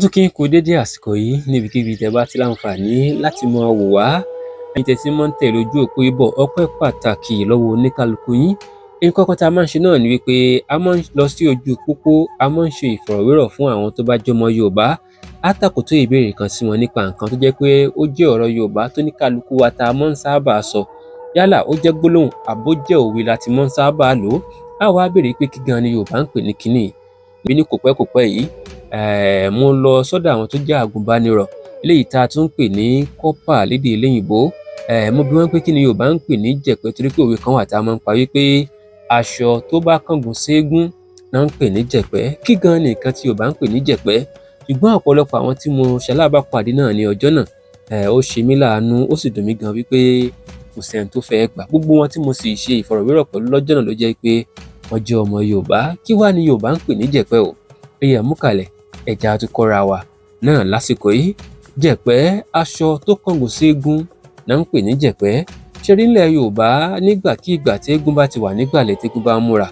Tún kí n kú dédé àsìkò yìí níbikíbi tẹ́ bá ti láǹfààní láti máa wò wá. Ẹ̀yin tẹ́ tí máa ń tẹ̀lé ojú òpó yìí bọ̀, ọpẹ́ pàtàkì lọ́wọ́ oníkálukú yín. Nǹkan kan tá a máa ń ṣe náà ni wípé a máa ń lọ sí ojú pópó, a máa ń ṣe ìfọ̀rọ̀wérọ̀ fún àwọn tó bá jọmọ Yorùbá. Á tàkòtó ìbéèrè kan sí wọn nípa nǹkan tó jẹ́ pé ó jẹ́ ọ̀rọ̀ Yorùbá tó ní kálukú wa tá a máa ń sábà sọ. Yálà ó jẹ́ gbólóhùn àbó jẹ́ òwe láti máa ń sábà lò. A wá béèrè pé kí gan ni Yorùbá ń pè ní kíní. Bí ní kòpẹ́kòpẹ́ yìí, mo lọ sọ́dọ̀ àwọn tó jẹ́ àgùnbánirọ̀ eléyìí tá a tún ń pè ní kọ́pà lédè eléyìnbó. Mo bi wọ́n pé kí ni Yorùbá ń pè ní jẹ̀pẹ́ torí pé òwe kan wà tá a máa ń pa wípé aṣọ tó bá kángun séégún náà ń pè ní jẹ̀pẹ́. Kí gan ni nǹkan tí Yorùbá ń pè ní jẹ̀pẹ́? Ṣùgbọ́n ọ̀pọ̀lọpọ̀ àwọn tí mo ṣalábàápàdé náà ní ọjọ́ náà, ó ṣe mí láàánú, ó sì dùn mí gan wípé kò sẹ́ni tó fẹ́ gbà. Gbogbo wọn tí mo sì ṣe ìfọ̀rọ̀wérọ̀ pẹ̀lú lọ́jọ́ náà ló jẹ́ pé wọ́n jẹ́ ọmọ Yorùbá. Kí wá ni Yorùbá ń pè ní jẹ̀pẹ́ o? Ó yẹ mú kalẹ̀ ẹja àtúkọ́ra wa náà lásìkò yìí. Jẹ̀pẹ́, aṣọ tó kángun séégún náà ń pè ní jẹ̀pẹ́. Ṣé rí nílẹ̀ Yorùbá nígbàkígbà tí eégún bá ti wà nígbàlẹ̀ tí eégún bá ń múra,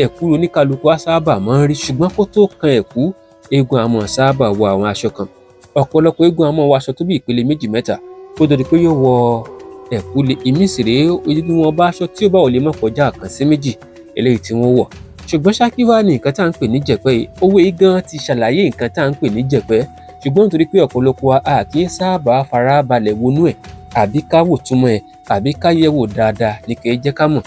ẹ̀kú oníkálukú á sábà máa ń rí, ṣùgbọ́n kó tó kan ẹ̀kú, eégún á máa sábà wọ àwọn aṣọ kan. Ọ̀pọ̀lọpọ̀ eégún á máa wọ aṣọ tó bí ìpele méjì mẹ́ta kó tó di pé yóò wọ ẹ̀kú lé. Ìmí sì rèé, wọn bá aṣọ tí ó bá ò lè má kọjá kan sí méjì eléyìí tí wọ́n wọ̀. Ṣùgbọ́n ṣá kí wá ní nǹkan tá à ń pè ní jẹ̀pẹ́ yìí? Òwe yìí gan ti ṣàlàyé nǹkan tá à ń pè ní jẹ̀pẹ́, ṣùgbọ́n nítorí pé ọ̀pọ̀lọpọ̀ wa a kì í sábà farabalẹ̀ wọnú ẹ̀ àbí ká wò túmọ̀ ẹ̀ àbí ká yẹ̀ wò dáadáa ní kì í jẹ́ ká mọ̀.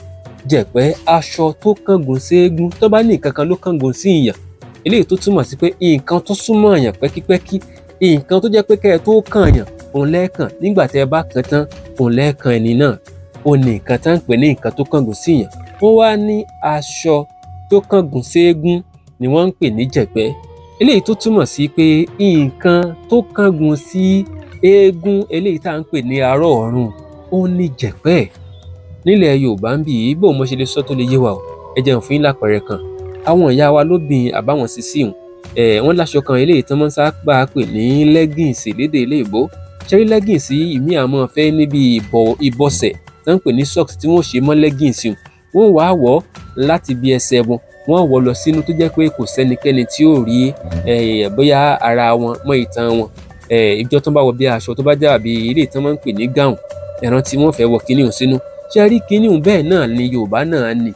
Jẹ̀pẹ́, aṣọ tó kángun séégún. Tó bá ní nǹkan kan ló kángun sí ìyàn, eléyìí tó túmọ̀ sí pé nǹkan tó súnmọ́ èèyàn pẹ́kípẹ́kí, nǹkan tó jẹ́ pé kẹ́ ẹ tó kàn yàn òun lẹ́ẹ̀kan, nígbà tẹ́ ẹ bá kàn tán òun lẹ́ẹ̀kan ẹni náà. Ó ní nǹkan tá à ń pè ní nǹkan tó kángun sí ìyàn. Wọ́n wá ní aṣọ tó kángun séégún ni wọ́n ń pè ní jẹ̀pẹ́. Eléyìí tó túmọ̀ sí pé nǹkan tó kángun sí eégún eléyìí tá à ń pè ní ará ọ̀run, ó ní jẹ̀pẹ́. Nílẹ̀ Yorùbá ń bì í, bó mo ṣe lè sọ tó lè yé wa o. Ẹ jẹ́ n fún yín lápẹẹrẹ kan. Àwọn ìyá wa lóbìnrin àbáwọn sísí hun, wọ́n láṣọ kan eléyìí tí wọ́n sábà pè ní leggings lédè eléyìnbó. Ṣé rí leggings ìmí àmọ́ fẹ́ níbi ìbọsẹ̀ tí wọ́n ń pè ní socks tí wọ́n ṣe mọ́ leggings hun. Wọ́n wá wọ̀ láti bí ẹsẹ̀ wọn, wọ́n wọ̀ lọ sínú tó jẹ́ pé kò sẹ́nikẹ́ni tí ó rí bóyá ara wọn mọ́ ìtàn wọn. Ìjọ tó bá wọ bí aṣọ tó bá dàbí eléyìí tí wọ́n máa ń pè ní gown, ẹran tí wọ́n fẹ́ wọ kíní hun sínú. Ṣé rí kíní hun bẹ́ẹ̀ náà ni Yorùbá náà ní.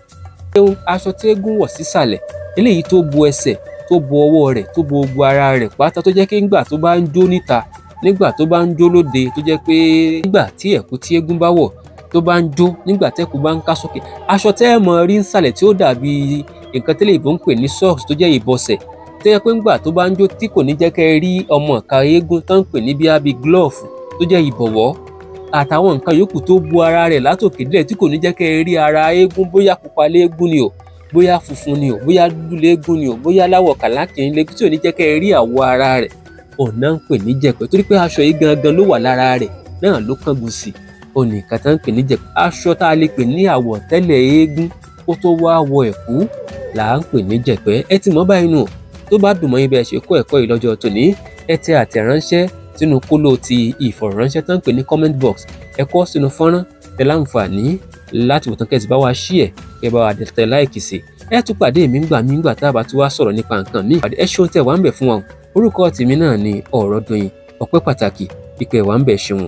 Aṣọ tí eégún wọ̀ sísàlẹ̀, eléyìí tó bo ẹsẹ̀, tó bo ọwọ́ rẹ̀, tó bo gbogbo ara rẹ̀ pátá, tó jẹ́ pé nígbà tó bá ń jó níta, nígbà tó bá ń jó lóde, tó jẹ́ pé nígbà tí ẹ̀kú tí eégún bá wọ̀ tó bá ń jó, nígbà tẹ́kú bá ń ká sókè, aṣọ tẹ́ ẹ mọ̀ rí nsàlẹ̀ tí ó dàbí nǹkan tẹ́lẹ̀ ìbò ń pè ní socks tó jẹ́ ìbọsẹ̀, tó jẹ́ pé nígbà tó bá ń jó tí kò ní jẹ́ kẹ́ ẹ rí ọmọ ìka eégún tó ń pè ní bíi glove tó jẹ́ ìbọ̀wọ́ àtàwọn nǹkan yòókù tó bo ara rẹ̀ látòkè délẹ̀ tí kò ní jẹ́ kẹ́ ẹ rí ara eégún, bóyá pupa léégún ni o, bóyá funfun ni o, bóyá dúdú léégún ni o, bóyá láwọ̀ kàlákìnní léégún tí ò ní jẹ́ kẹ́ ẹ rí àwọ̀ ara rẹ̀. Ọ̀nà ń pè ní jẹ̀pẹ́ torí pé aṣọ yìí gangan ló wà lára rẹ̀ náà ló kángun sí. Ó ní nǹkan tá ń pè ní jẹ̀pẹ́. Aṣọ tá a lè pè ní àwọ̀ tẹ́lẹ̀ eégún ó tó wá wọ ẹ̀kú là ń pè ní jẹ̀pẹ́. Ẹ ti mọ̀ báyìí nù. Tó bá dùn mọ́ yín bí ẹ ṣe kó ẹ̀kọ́ yìí lọ́jọ́ tòní, ẹ tẹ àtẹ̀ránṣẹ́ sínú kóló ti ìfọ̀rọ̀ránṣẹ́ tó ń pè ní comment box. Ẹ kọ sínú fọ́nrán tẹ láǹfààní láti wò tán kẹ́ ti bá wa share, kẹ́ bá wa tẹ like sí. Ẹ tún pàdé mi ńgbà tá a bá tún wá sọ̀rọ̀ nípa nǹkan míì. Ẹ ṣeun tẹ́ wà ń bẹ̀ fún wa. Orúkọ tèmi náà ni Ọ̀rọ̀dọ̀yìn. Ọpẹ́ pàtàkì ìpè wà ń bẹ̀ ṣeun.